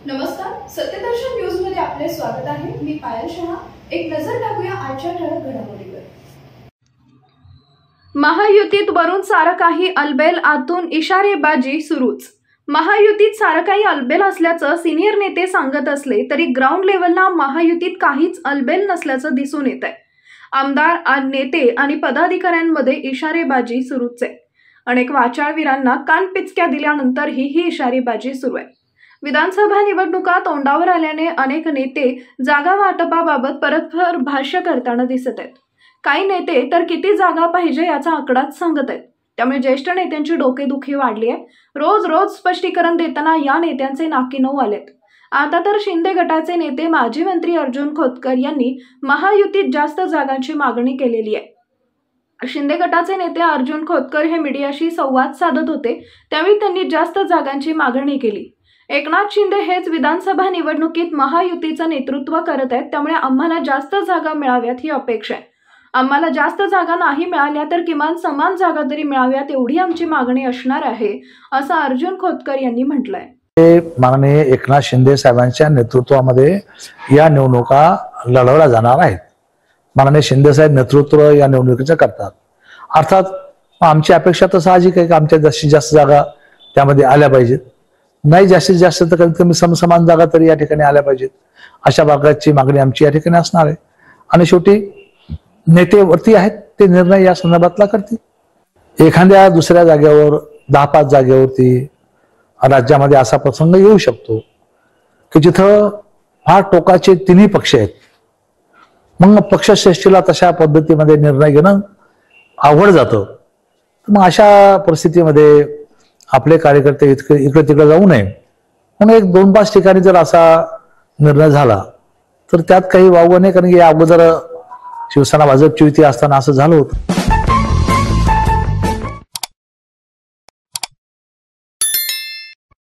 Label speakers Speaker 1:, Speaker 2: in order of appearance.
Speaker 1: नमस्कार, सत्यदर्शन न्यूज मध्ये आपले स्वागत आहे। मी पायल शहा। एक नजर टाकूया आजच्या ठळक घडामोडीवर। महायुतीत वरून सारं काही अलबेल, आतून इशारेबाजी सुरूच। महायुतीत सारं काही अलबेल असल्याचं सिनियर नेते सांगत असले तरी ग्राउंड लेवलला महायुतीत काहीच अलबेल नसल्याचं दिसून येत आहे। आमदार, नेते आणि पदाधिकाऱ्यांमध्ये इशारेबाजी सुरूच आहे। अनेक वाचाळवीरांना कानपिचक्या दिल्यानंतरही ही इशारेबाजी सुरू आहे। विधानसभा निवडणुका तोंडावर आल्याने अनेक नेते जागा वाटपाबाबत परस्पर भाष्य करताना दिसत आहेत। काही नेते तर किती जागा पाहिजे याचा आकडाच सांगत आहेत। त्यामुळे ज्येष्ठ नेत्यांची डोकेदुखी वाढली आहे। रोज स्पष्टीकरण देताना या नेत्यांचे नाकी नऊ आलेत। आता तर शिंदे गटाचे नेते माजी मंत्री अर्जुन खोतकर यांनी महायुतीत जास्त जागांची मागणी केलेली आहे। शिंदे गटाचे नेते अर्जुन खोतकर हे मीडियाशी संवाद साधत होते, त्यावेळी त्यांनी जास्त जागांची मागणी केली। एकनाथ शिंदे हेच विधानसभा निवडणुकीत महायुतीचं नेतृत्व करत आहेत, त्यामुळे आम्हाला जास्त जागा मिळाव्यात ही अपेक्षा आहे। आम्हाला जास्त जागा नाही मिळाल्या तर किमान समान जागा तरी मिळाव्यात एवढी आमची मागणी असणार आहे, असं अर्जुन खोतकर यांनी म्हटलंय।
Speaker 2: माननीय एकनाथ शिंदे साहेबांच्या नेतृत्वामध्ये या निवडणुका लढवल्या जाणार आहेत। माननीय शिंदे साहेब नेतृत्व या निवडणुकीचं करतात। अर्थात आमची अपेक्षा तर साहजिक आहे की आमच्या जास्तीत जास्त जागा त्यामध्ये आल्या पाहिजेत। नाही जास्तीत जास्त तर कमीत कमी समसमान जागा तरी या ठिकाणी आल्या पाहिजेत, अशा प्रकारची मागणी आमची या ठिकाणी असणार आहे। आणि शेवटी नेते वरती आहेत, ते निर्णय या संदर्भातला करतील। एखाद्या दुसऱ्या जागेवर 10-5 जागेवरती राज्यामध्ये असा प्रसंग येऊ शकतो की जिथं फार टोकाचे तिन्ही पक्ष आहेत, मग पक्षश्रेष्ठीला तशा पद्धतीमध्ये निर्णय घेणं अवघड जातं। मग अशा परिस्थितीमध्ये आपले कार्यकर्ते इकडे तिकडे जाऊ नये म्हणून 1-2-5 ठिकाणी जर असा निर्णय झाला तर त्यात काही वावगं नाही, कारण की या अगोदर शिवसेना भाजपची युती असताना असं झालं होतं।